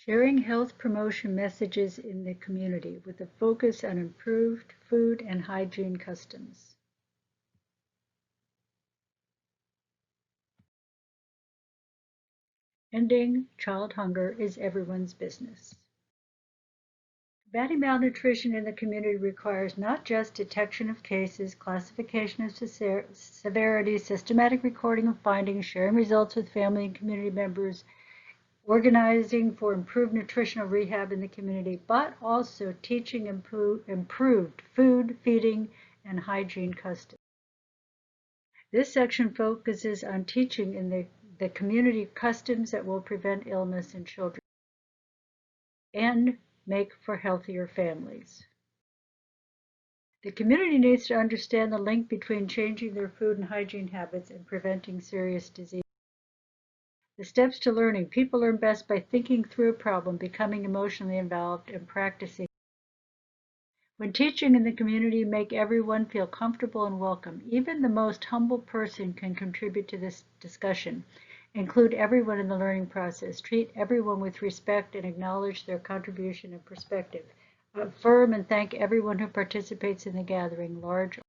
Sharing health promotion messages in the community with a focus on improved food and hygiene customs. Ending child hunger is everyone's business. Combating malnutrition in the community requires not just detection of cases, classification of severity, systematic recording of findings, sharing results with family and community members, organizing for improved nutritional rehab in the community, but also teaching improved food, feeding, and hygiene customs. This section focuses on teaching in the community customs that will prevent illness in children and make for healthier families. The community needs to understand the link between changing their food and hygiene habits and preventing serious disease. The steps to learning. People learn best by thinking through a problem, becoming emotionally involved, and practicing. When teaching in the community, make everyone feel comfortable and welcome. Even the most humble person can contribute to this discussion. Include everyone in the learning process. Treat everyone with respect and acknowledge their contribution and perspective. Affirm and thank everyone who participates in the gathering, large.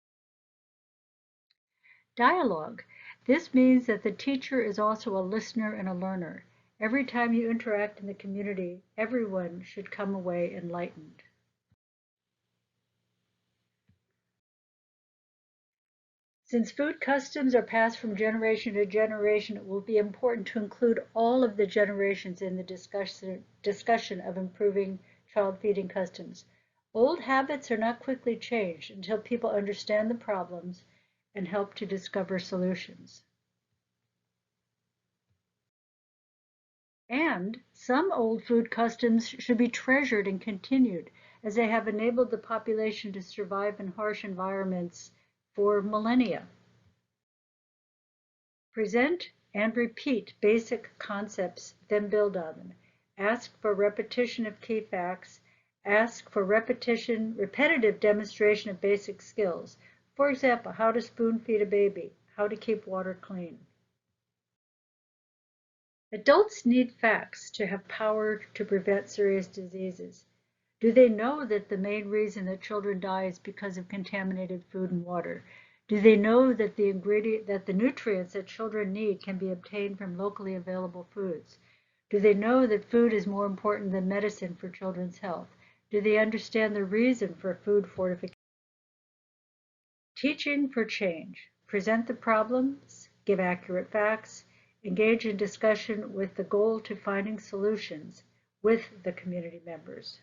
Dialogue. This means that the teacher is also a listener and a learner. Every time you interact in the community, everyone should come away enlightened. Since food customs are passed from generation to generation, it will be important to include all of the generations in the discussion of improving child feeding customs. Old habits are not quickly changed until people understand the problems and help to discover solutions. And some old food customs should be treasured and continued, as they have enabled the population to survive in harsh environments for millennia. Present and repeat basic concepts, then build on them. Ask for repetition of key facts. Ask for repetitive demonstration of basic skills. For example, how to spoon feed a baby, how to keep water clean. Adults need facts to have power to prevent serious diseases. Do they know that the main reason that children die is because of contaminated food and water? Do they know that the nutrients that children need can be obtained from locally available foods? Do they know that food is more important than medicine for children's health? Do they understand the reason for food fortification? Teaching for change. Present the problems, give accurate facts, engage in discussion with the goal to finding solutions with the community members.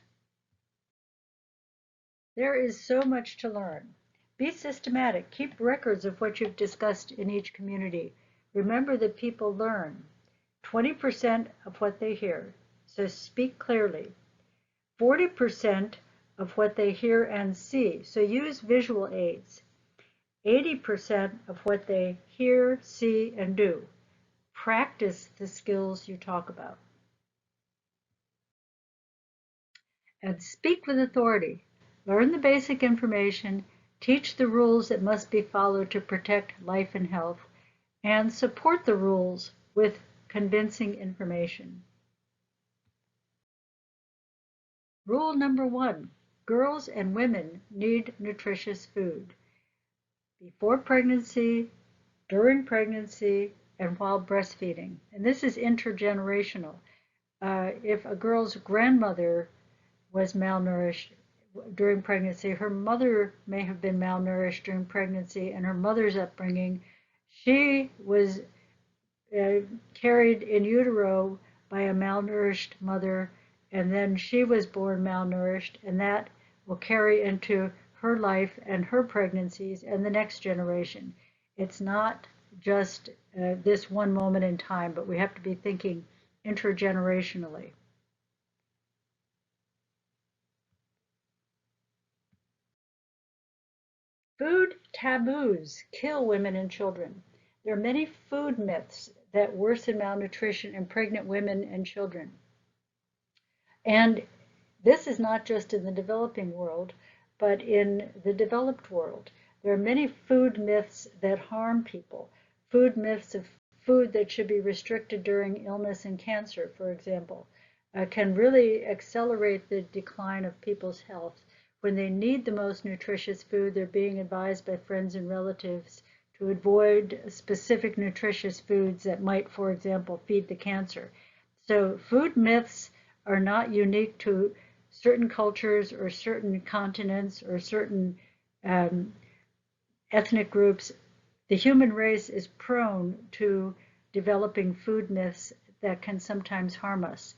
There is so much to learn. Be systematic. Keep records of what you've discussed in each community. Remember that people learn 20% of what they hear, so speak clearly. 40% of what they hear and see, so use visual aids. 80% of what they hear, see, and do. Practice the skills you talk about. And speak with authority. Learn the basic information, teach the rules that must be followed to protect life and health, and support the rules with convincing information. Rule number 1, girls and women need nutritious food. Before pregnancy, during pregnancy, and while breastfeeding. And this is intergenerational. If a girl's grandmother was malnourished during pregnancy, her mother may have been malnourished during pregnancy, and her mother's upbringing, she was carried in utero by a malnourished mother, and then she was born malnourished, and that will carry into her life and her pregnancies and the next generation. It's not just this one moment in time, but we have to be thinking intergenerationally. Food taboos kill women and children. There are many food myths that worsen malnutrition in pregnant women and children. And this is not just in the developing world, but in the developed world. There are many food myths that harm people. Food myths of food that should be restricted during illness and cancer, for example. can really accelerate the decline of people's health. When they need the most nutritious food, they're being advised by friends and relatives to avoid specific nutritious foods that might, for example, feed the cancer. So food myths are not unique to certain cultures or certain continents or certain um, ethnic groups. The human race is prone to developing food myths that can sometimes harm us.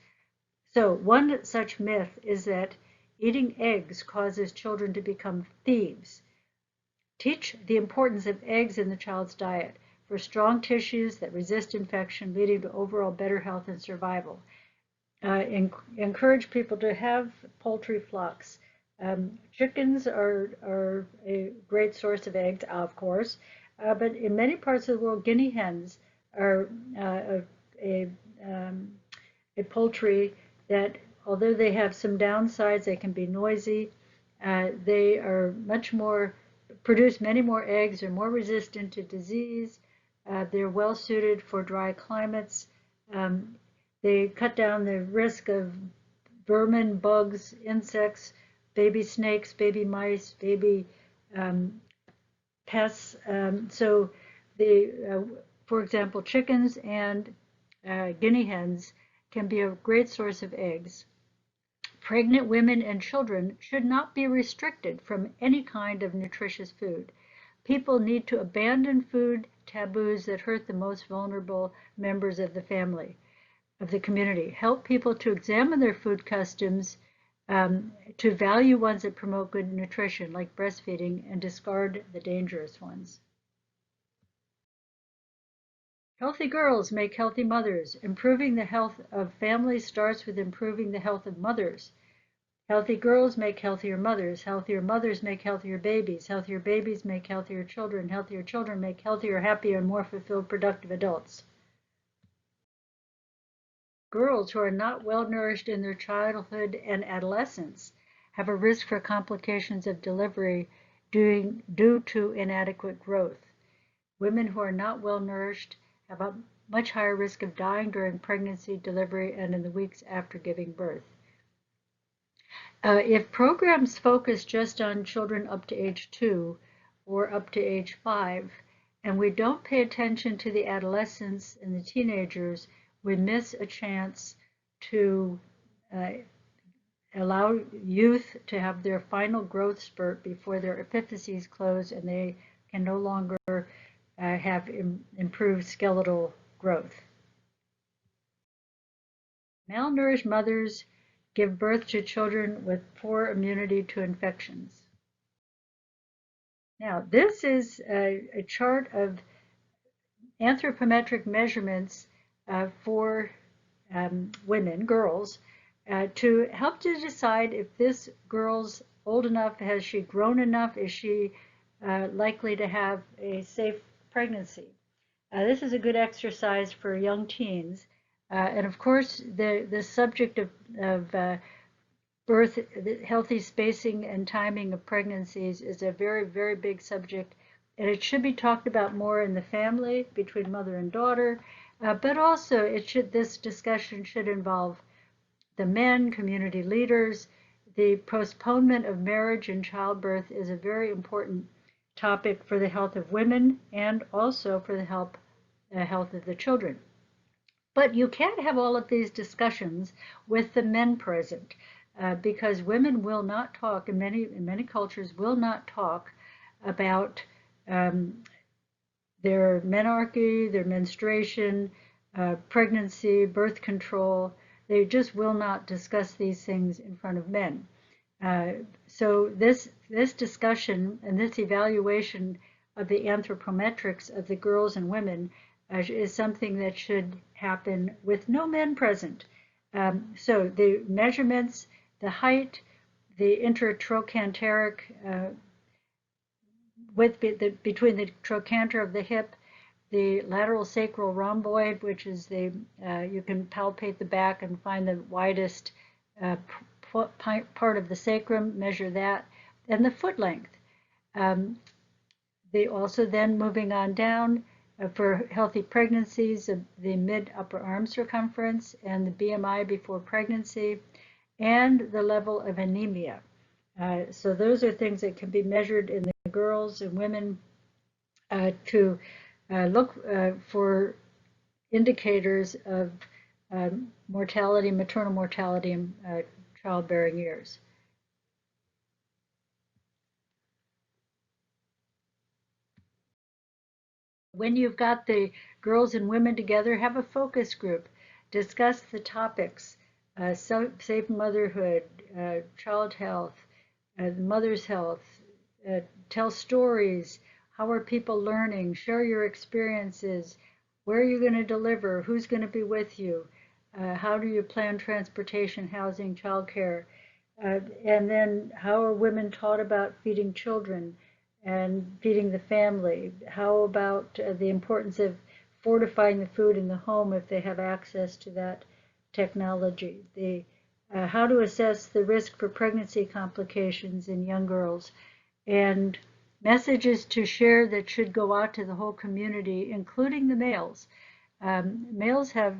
So one such myth is that eating eggs causes children to become thieves. Teach the importance of eggs in the child's diet for strong tissues that resist infection, leading to overall better health and survival. Encourage people to have poultry flocks. Chickens are a great source of eggs, of course, but in many parts of the world, guinea hens are a, um, a poultry that, although they have some downsides, they can be noisy. They are much more, produce many more eggs, are more resistant to disease. They're well suited for dry climates. Um, they cut down the risk of vermin, bugs, insects, baby snakes, baby mice, baby um, pests. So for example, chickens and guinea hens can be a great source of eggs. Pregnant women and children should not be restricted from any kind of nutritious food. People need to abandon food taboos that hurt the most vulnerable members of the family, of the community. Help people to examine their food customs, to value ones that promote good nutrition, like breastfeeding, and discard the dangerous ones. Healthy girls make healthy mothers. Improving the health of families starts with improving the health of mothers. Healthy girls make healthier mothers. Healthier mothers make healthier babies. Healthier babies make healthier children. Healthier children make healthier, happier, and more fulfilled, productive adults. Girls who are not well nourished in their childhood and adolescence have a risk for complications of delivery due to inadequate growth. Women who are not well nourished have a much higher risk of dying during pregnancy, delivery, and in the weeks after giving birth. If programs focus just on children up to age 2 or up to age 5, and we don't pay attention to the adolescents and the teenagers, we miss a chance to allow youth to have their final growth spurt before their epiphyses close and they can no longer have improved skeletal growth. Malnourished mothers give birth to children with poor immunity to infections. Now, this is a chart of anthropometric measurements for women, girls, to help to decide if this girl's old enough, has she grown enough, is she likely to have a safe pregnancy. This is a good exercise for young teens. And of course, the subject of birth, healthy spacing and timing of pregnancies is a very, very big subject. And it should be talked about more in the family between mother and daughter. But also, this discussion should involve the men, community leaders. The postponement of marriage and childbirth is a very important topic for the health of women and also for the health of the children. But you can't have all of these discussions with the men present because women will not talk, in many cultures, will not talk about their menarche, their menstruation, pregnancy, birth control. They just will not discuss these things in front of men. So this discussion and this evaluation of the anthropometrics of the girls and women is something that should happen with no men present. So the measurements, the height, the intertrochanteric width between the trochanter of the hip, the lateral sacral rhomboid, which is you can palpate the back and find the widest part of the sacrum, measure that, and the foot length. They also then moving on down, for healthy pregnancies, the mid-upper arm circumference and the BMI before pregnancy, and the level of anemia. So those are things that can be measured in the girls and women to look for indicators of mortality, maternal mortality in childbearing years. When you've got the girls and women together, have a focus group. Discuss the topics, safe motherhood, child health, mother's health, tell stories. How are people learning? Share your experiences. Where are you going to deliver? Who's going to be with you? How do you plan transportation, housing, childcare? And then how are women taught about feeding children and feeding the family? How about the importance of fortifying the food in the home if they have access to that technology? How to assess the risk for pregnancy complications in young girls, and messages to share that should go out to the whole community, including the males. Males have,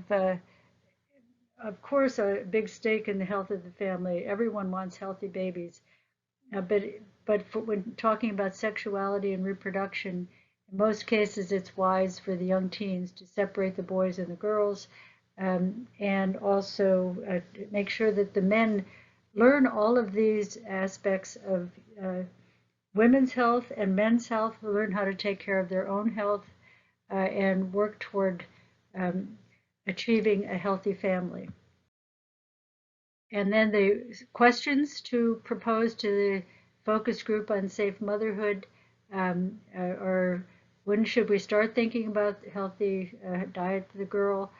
of course, a big stake in the health of the family. Everyone wants healthy babies. But when talking about sexuality and reproduction, in most cases it's wise for the young teens to separate the boys and the girls, and also make sure that the men learn all of these aspects of women's health and men's health, learn how to take care of their own health, and work toward achieving a healthy family. And then the questions to propose to the focus group on safe motherhood are, when should we start thinking about healthy diet for the girl,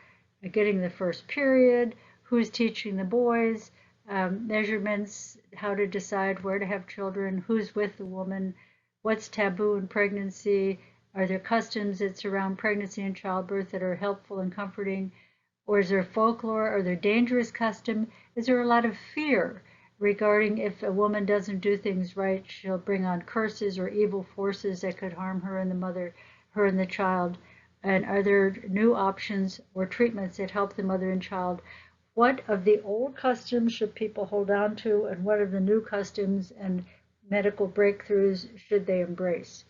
getting the first period, who's teaching the boys, measurements, how to decide where to have children, who's with the woman, what's taboo in pregnancy, are there customs that surround pregnancy and childbirth that are helpful and comforting, or is there folklore, are there dangerous customs, is there a lot of fear regarding if a woman doesn't do things right, she'll bring on curses or evil forces that could harm her and the mother, her and the child, and are there new options or treatments that help the mother and child? What of the old customs should people hold on to, and what of the new customs and medical breakthroughs should they embrace?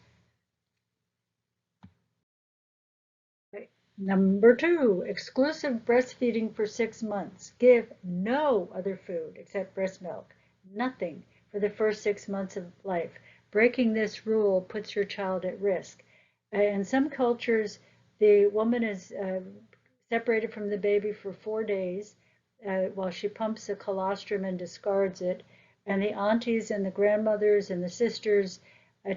Number 2, exclusive breastfeeding for 6 months. Give no other food except breast milk, nothing for the first 6 months of life. Breaking this rule puts your child at risk. In some cultures, the woman is separated from the baby for 4 days while she pumps the colostrum and discards it. And the aunties and the grandmothers and the sisters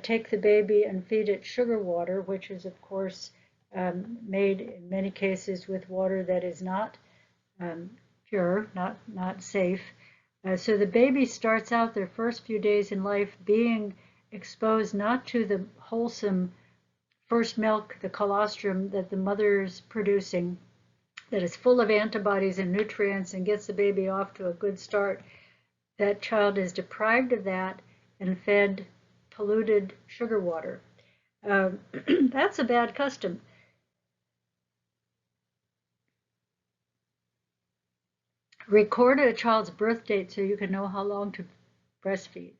take the baby and feed it sugar water, which is, of course, made in many cases with water that is not pure, not safe. So the baby starts out their first few days in life being exposed not to the wholesome first milk, the colostrum that the mother is producing, that is full of antibodies and nutrients and gets the baby off to a good start. That child is deprived of that and fed polluted sugar water. That's a bad custom. Record a child's birth date so you can know how long to breastfeed.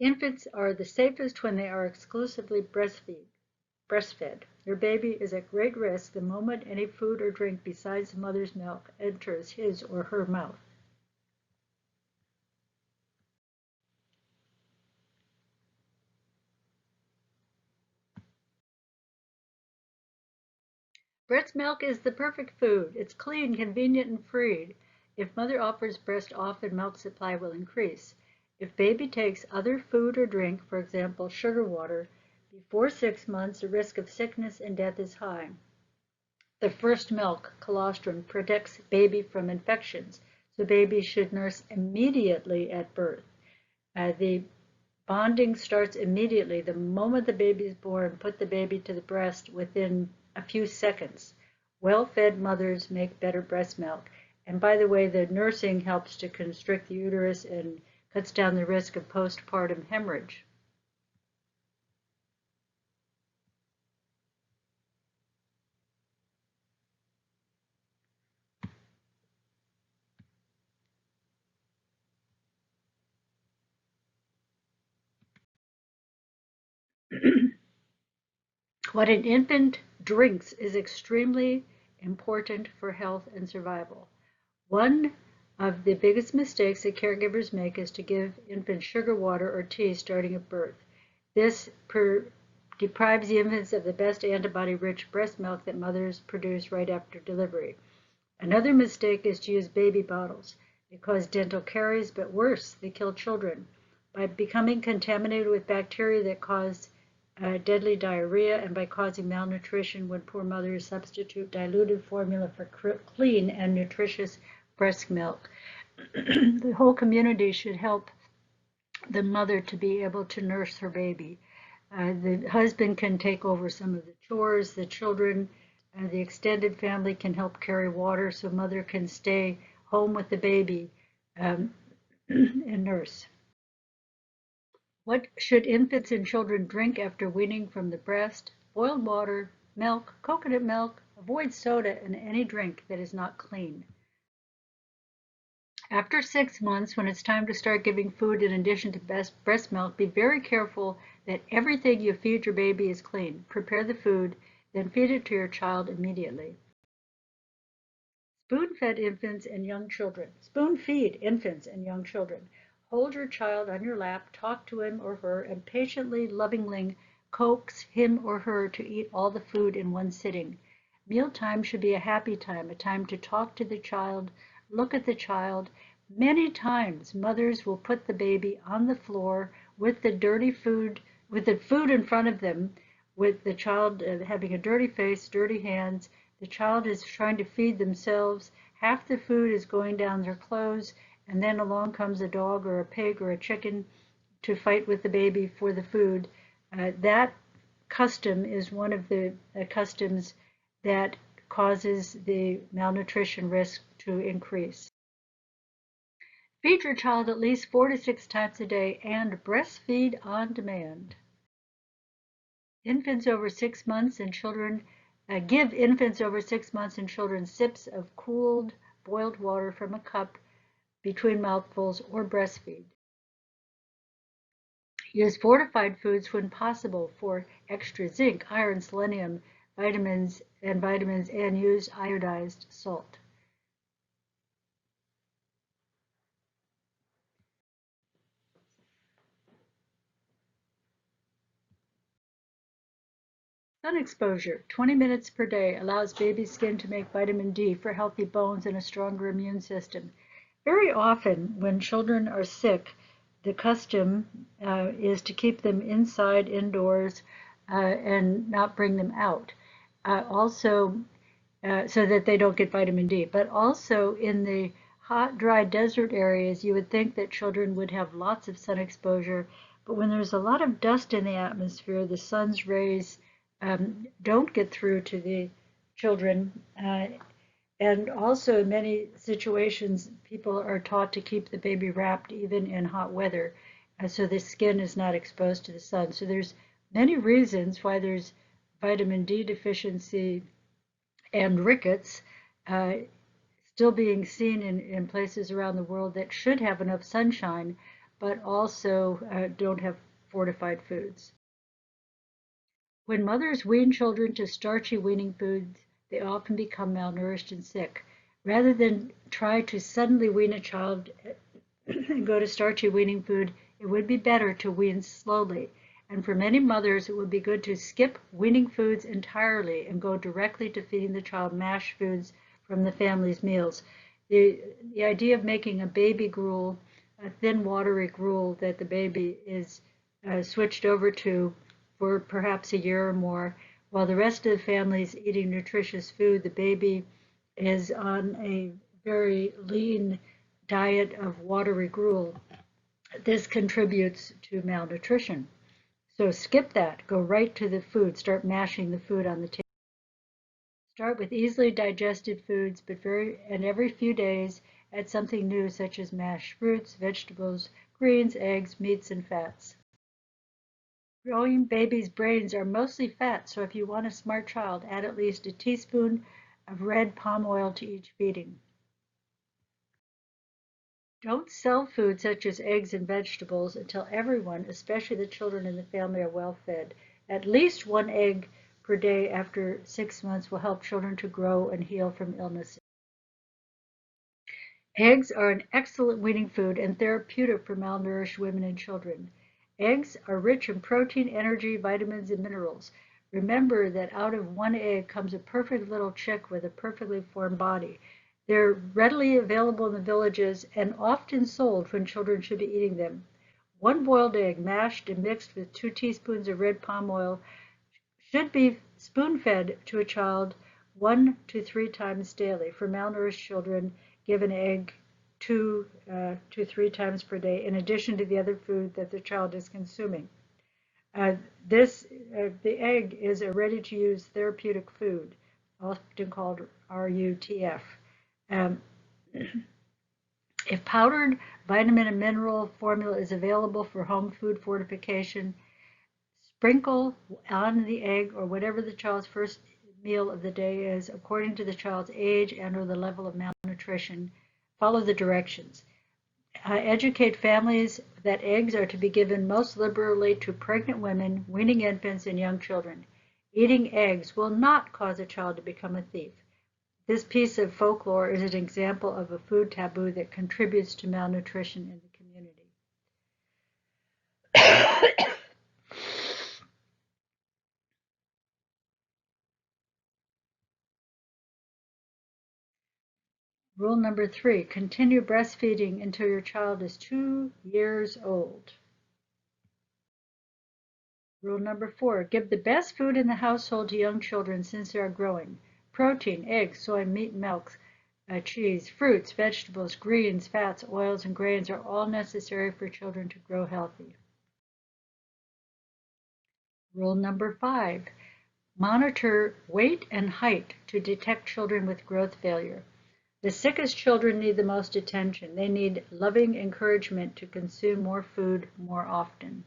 Infants are the safest when they are exclusively breastfed. Your baby is at great risk the moment any food or drink besides the mother's milk enters his or her mouth. Breast milk is the perfect food. It's clean, convenient, and free. If mother offers breast often, milk supply will increase. If baby takes other food or drink, for example, sugar water, before 6 months, the risk of sickness and death is high. The first milk, colostrum, protects baby from infections, so baby should nurse immediately at birth. The bonding starts immediately. The moment the baby is born, put the baby to the breast within a few seconds. Well-fed mothers make better breast milk. And by the way, the nursing helps to constrict the uterus and cuts down the risk of postpartum hemorrhage. What an infant drinks is extremely important for health and survival. One of the biggest mistakes that caregivers make is to give infants sugar water or tea starting at birth. This deprives the infants of the best antibody-rich breast milk that mothers produce right after delivery. Another mistake is to use baby bottles. They cause dental caries, but worse, they kill children. By becoming contaminated with bacteria that cause deadly diarrhea and by causing malnutrition when poor mothers substitute diluted formula for clean and nutritious breast milk. The whole community should help the mother to be able to nurse her baby. The husband can take over some of the chores, the children, the extended family can help carry water so mother can stay home with the baby and nurse. What should infants and children drink after weaning from the breast? Boiled water, milk, coconut milk. Avoid soda and any drink that is not clean. After 6 months, when it's time to start giving food in addition to breast milk, be very careful that everything you feed your baby is clean. Prepare the food, then feed it to your child immediately. Spoon-fed infants and young children. Spoon-feed infants and young children. Hold your child on your lap, talk to him or her, and patiently, lovingly coax him or her to eat all the food in one sitting. Mealtime should be a happy time, a time to talk to the child, look at the child. Many times, mothers will put the baby on the floor with the food in front of them, with the child having a dirty face, dirty hands. The child is trying to feed themselves. Half the food is going down their clothes, and then along comes a dog or a pig or a chicken to fight with the baby for the food. That custom is one of the customs that causes the malnutrition risk to increase. Feed your child at least 4 to 6 times a day and breastfeed on demand. Infants over 6 months and children Give infants over 6 months and children sips of cooled boiled water from a cup between mouthfuls or breastfeed. Use fortified foods when possible for extra zinc, iron, selenium, vitamins, and use iodized salt. Sun exposure, 20 minutes per day, allows baby skin to make vitamin D for healthy bones and a stronger immune system. Very often, when children are sick, the custom is to keep them inside, indoors, and not bring them out. So that they don't get vitamin D. But also in the hot, dry desert areas, you would think that children would have lots of sun exposure. But when there's a lot of dust in the atmosphere, the sun's rays don't get through to the children. And also, in many situations, people are taught to keep the baby wrapped even in hot weather, so the skin is not exposed to the sun. So there's many reasons why there's vitamin D deficiency and rickets still being seen in places around the world that should have enough sunshine, but also don't have fortified foods. When mothers wean children to starchy weaning foods, they often become malnourished and sick. Rather than try to suddenly wean a child and go to starchy weaning food, it would be better to wean slowly. And for many mothers, it would be good to skip weaning foods entirely and go directly to feeding the child mashed foods from the family's meals. The idea of making a baby gruel, a thin, watery gruel that the baby is switched over to for perhaps a year or more, while the rest of the family is eating nutritious food, the baby is on a very lean diet of watery gruel. This contributes to malnutrition. So skip that, go right to the food, start mashing the food on the table. Start with easily digested foods, and every few days add something new such as mashed fruits, vegetables, greens, eggs, meats, and fats. Growing babies' brains are mostly fat, so if you want a smart child, add at least a teaspoon of red palm oil to each feeding. Don't sell food such as eggs and vegetables until everyone, especially the children in the family, are well fed. At least one egg per day after 6 months will help children to grow and heal from illnesses. Eggs are an excellent weaning food and therapeutic for malnourished women and children. Eggs are rich in protein, energy, vitamins, and minerals. Remember that out of one egg comes a perfect little chick with a perfectly formed body. They're readily available in the villages and often sold when children should be eating them. One boiled egg mashed and mixed with 2 teaspoons of red palm oil should be spoon-fed to a child 1 to 3 times daily. For malnourished children, give an egg 2 to 3 times per day, in addition to the other food that the child is consuming. Uh, the egg is a ready-to-use therapeutic food, often called RUTF. Um, if powdered vitamin and mineral formula is available for home food fortification, sprinkle on the egg or whatever the child's first meal of the day is, according to the child's age and or the level of malnutrition. Follow the directions. Educate families that eggs are to be given most liberally to pregnant women, weaning infants, and young children. Eating eggs will not cause a child to become a thief. This piece of folklore is an example of a food taboo that contributes to malnutrition in the community. Rule number 3, continue breastfeeding until your child is 2 years old. Rule number 4, give the best food in the household to young children since they are growing. Protein, eggs, soy, meat, milk, cheese, fruits, vegetables, greens, fats, oils, and grains are all necessary for children to grow healthy. Rule number 5, monitor weight and height to detect children with growth failure. The sickest children need the most attention. They need loving encouragement to consume more food more often.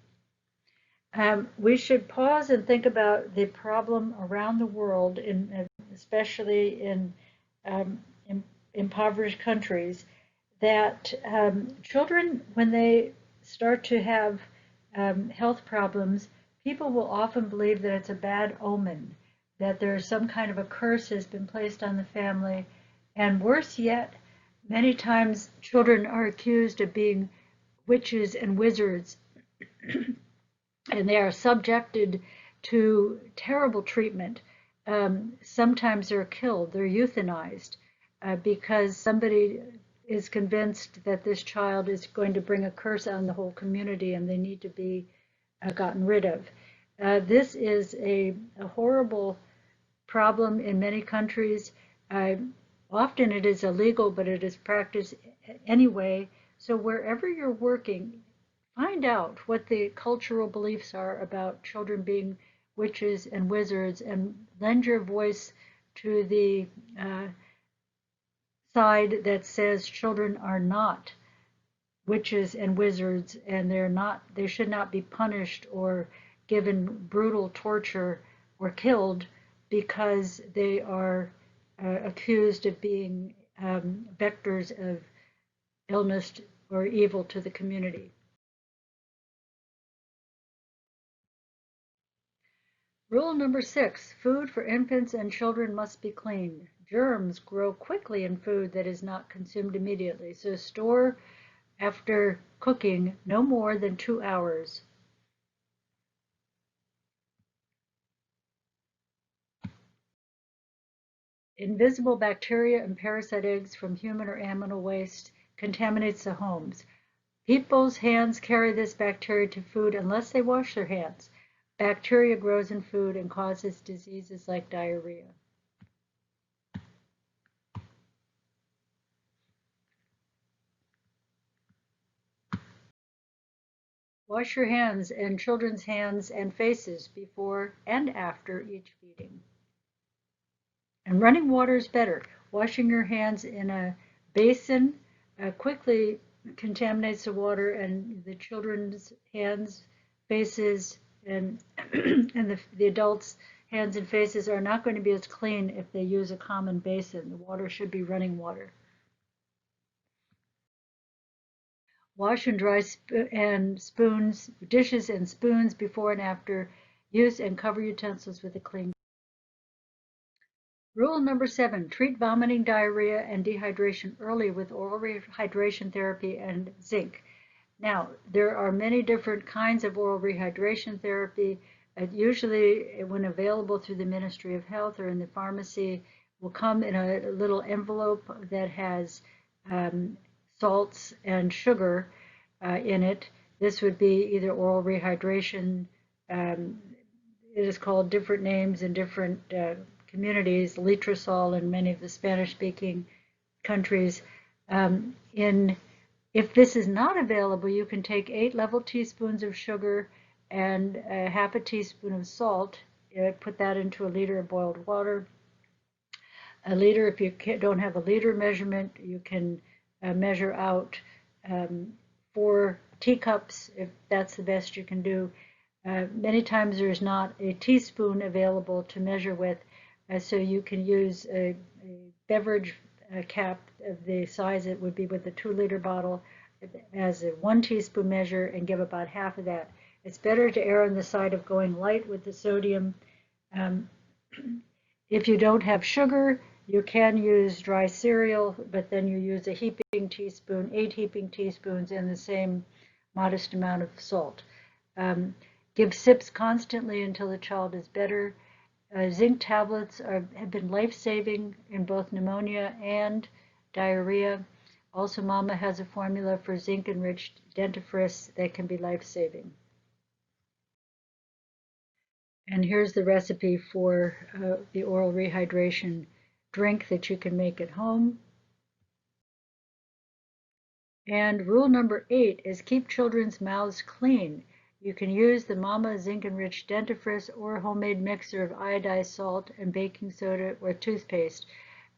We should pause and think about the problem around the world, especially in impoverished countries, that children, when they start to have health problems, people will often believe that it's a bad omen, that there's some kind of a curse has been placed on the family. And worse yet, many times children are accused of being witches and wizards, and they are subjected to terrible treatment. Sometimes they're killed, they're euthanized, because somebody is convinced that this child is going to bring a curse on the whole community and they need to be gotten rid of. This is a horrible problem in many countries. Often it is illegal, but it is practiced anyway. So wherever you're working, find out what the cultural beliefs are about children being witches and wizards and lend your voice to the side that says children are not witches and wizards and they should not be punished or given brutal torture or killed because they are accused of being vectors of illness or evil to the community. Rule number 6, food for infants and children must be clean. Germs grow quickly in food that is not consumed immediately, so store after cooking no more than 2 hours. Invisible bacteria and parasite eggs from human or animal waste contaminates the homes. People's hands carry this bacteria to food unless they wash their hands. Bacteria grows in food and causes diseases like diarrhea. Wash your hands and children's hands and faces before and after each feeding. And running water is better. Washing your hands in a basin quickly contaminates the water, and the children's hands, faces, and, and the adults' hands and faces are not going to be as clean if they use a common basin. The water should be running water. Wash and dry dishes and spoons before and after use, and cover utensils with a clean. Rule number 7, treat vomiting, diarrhea, and dehydration early with oral rehydration therapy and zinc. Now, there are many different kinds of oral rehydration therapy. Usually, when available through the Ministry of Health or in the pharmacy, will come in a little envelope that has salts and sugar in it. This would be either oral rehydration. It is called different names in different communities, Litrosol in many of the Spanish-speaking countries. If this is not available, you can take 8 level teaspoons of sugar and half a teaspoon of salt, put that into a liter of boiled water. A liter, if you don't have a liter measurement, you can measure out 4 teacups, if that's the best you can do. Many times there's not a teaspoon available to measure with, so you can use a beverage cap of the size it would be with a 2-liter bottle as a 1 teaspoon measure and give about half of that. It's better to err on the side of going light with the sodium. If you don't have sugar, you can use dry cereal, but then you use a heaping teaspoon, 8 heaping teaspoons, and the same modest amount of salt. Give sips constantly until the child is better. Zinc tablets have been life-saving in both pneumonia and diarrhea. Also, Mama has a formula for zinc-enriched dentifrice that can be life-saving. And here's the recipe for the oral rehydration drink that you can make at home. And rule number 8 is keep children's mouths clean. You can use the Mama zinc-enriched dentifrice or homemade mixer of iodized salt and baking soda or toothpaste,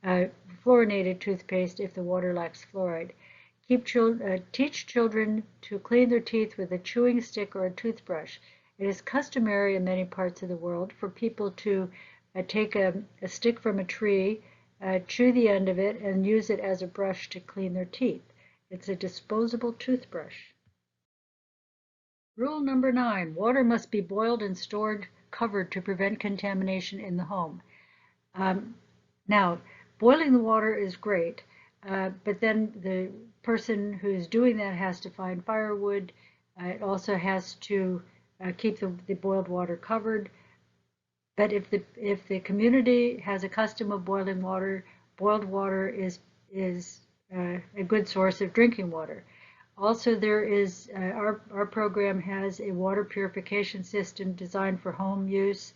fluorinated toothpaste if the water lacks fluoride. Teach children to clean their teeth with a chewing stick or a toothbrush. It is customary in many parts of the world for people to take a stick from a tree, chew the end of it, and use it as a brush to clean their teeth. It's a disposable toothbrush. Rule number 9, water must be boiled and stored covered to prevent contamination in the home. Now, boiling the water is great, but then the person who's doing that has to find firewood. It also has to keep the boiled water covered. But if the community has a custom of boiling water, boiled water is a good source of drinking water. Also, there is our program has a water purification system designed for home use.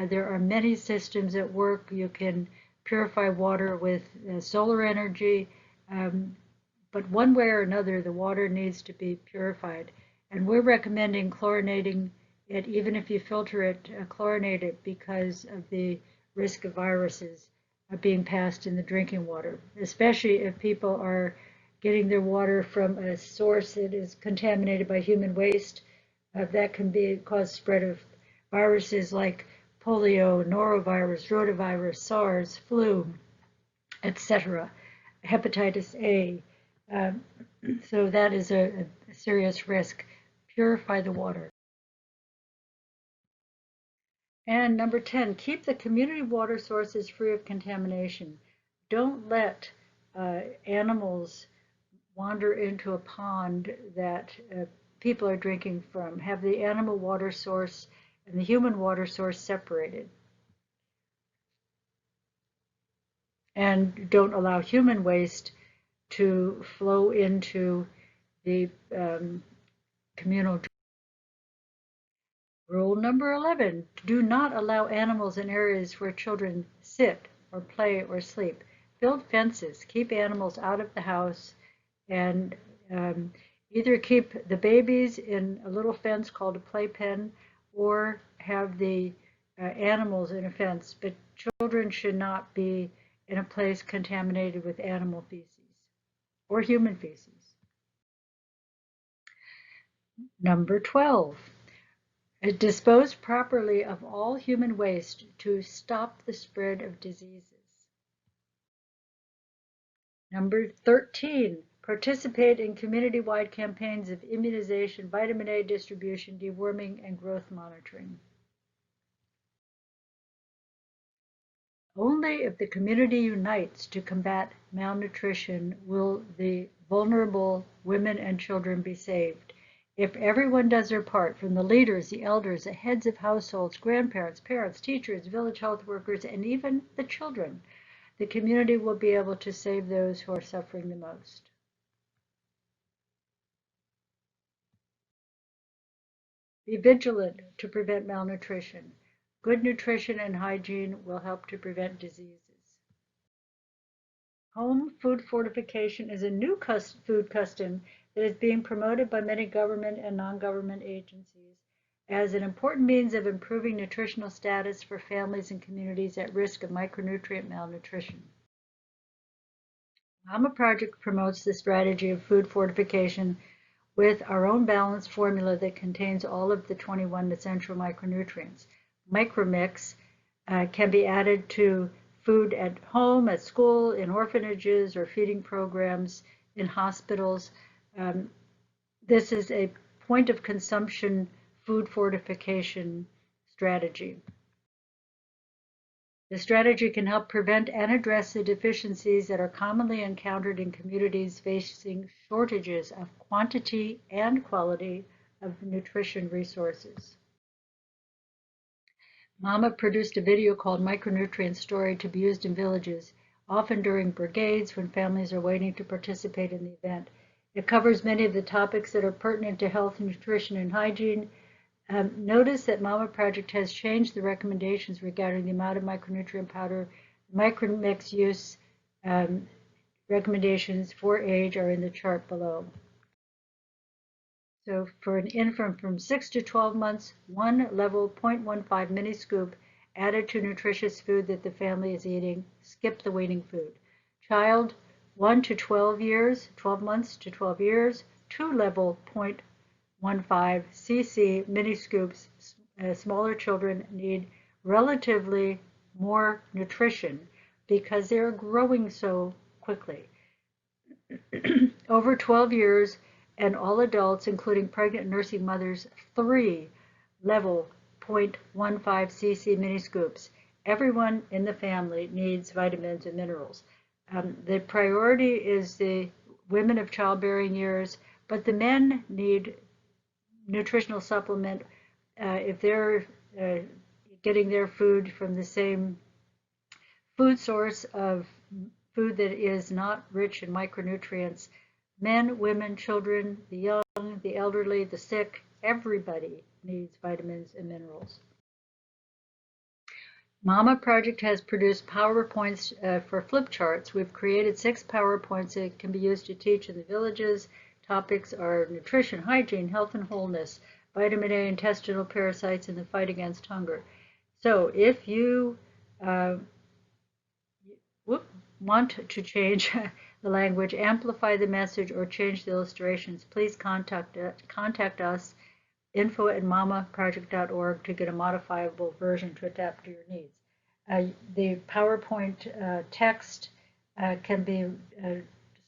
There are many systems at work. You can purify water with solar energy, but one way or another, the water needs to be purified. And we're recommending chlorinating it, even if you filter it, chlorinate it, because of the risk of viruses being passed in the drinking water, especially if people are getting their water from a source that is contaminated by human waste. That can cause spread of viruses like polio, norovirus, rotavirus, SARS, flu, etc., hepatitis A. So that is a serious risk. Purify the water. And number 10, keep the community water sources free of contamination. Don't let animals wander into a pond that people are drinking from. Have the animal water source and the human water source separated. And don't allow human waste to flow into the communal. Rule number 11, do not allow animals in areas where children sit or play or sleep. Build fences, keep animals out of the house, and either keep the babies in a little fence called a playpen or have the animals in a fence, but children should not be in a place contaminated with animal feces or human feces. Number 12, dispose properly of all human waste to stop the spread of diseases. Number 13, Participate in community-wide campaigns of immunization, vitamin A distribution, deworming, and growth monitoring. Only if the community unites to combat malnutrition will the vulnerable women and children be saved. If everyone does their part, from the leaders, the elders, the heads of households, grandparents, parents, teachers, village health workers, and even the children, the community will be able to save those who are suffering the most. Be vigilant to prevent malnutrition. Good nutrition and hygiene will help to prevent diseases. Home food fortification is a new food custom that is being promoted by many government and non-government agencies as an important means of improving nutritional status for families and communities at risk of micronutrient malnutrition. Mama Project promotes the strategy of food fortification with our own balanced formula that contains all of the 21 essential micronutrients. Micromix can be added to food at home, at school, in orphanages, or feeding programs in hospitals. This is a point of consumption food fortification strategy. The strategy can help prevent and address the deficiencies that are commonly encountered in communities facing shortages of quantity and quality of nutrition resources. Mama produced a video called Micronutrient Story to be used in villages, often during brigades when families are waiting to participate in the event. It covers many of the topics that are pertinent to health, nutrition, and hygiene. Notice that Mama Project has changed the recommendations regarding the amount of micronutrient powder. Micromix use recommendations for age are in the chart below. So for an infant from 6 to 12 months, one level 0.15 mini scoop added to nutritious food that the family is eating. Skip the weaning food. Child 1 to 12 years, 12 months to 12 years, 2 level 0.15 cc mini scoops. Smaller children need relatively more nutrition because they're growing so quickly. Over 12 years, and all adults, including pregnant and nursing mothers, 3 level 0.15 cc mini scoops. Everyone in the family needs vitamins and minerals. The priority is the women of childbearing years, but the men need nutritional supplement if they're getting their food from the same food source of food that is not rich in micronutrients. Men, women, children, the young, the elderly, the sick, everybody needs vitamins and minerals. Mama Project has produced PowerPoints for flip charts. We've created 6 PowerPoints that can be used to teach in the villages. Topics are nutrition, hygiene, health and wholeness, vitamin A, intestinal parasites, and the fight against hunger. So if you want to change the language, amplify the message, or change the illustrations, please contact us, info@mamaproject.org, to get a modifiable version to adapt to your needs. The PowerPoint text can be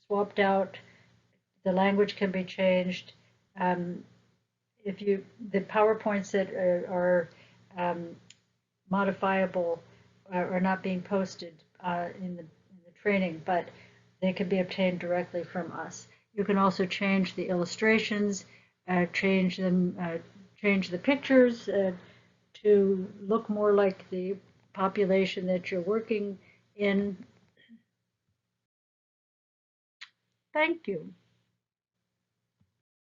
swapped out. The language can be changed. The PowerPoints that are modifiable are not being posted in the training, but they can be obtained directly from us. You can also change the illustrations, change the pictures to look more like the population that you're working in. Thank you.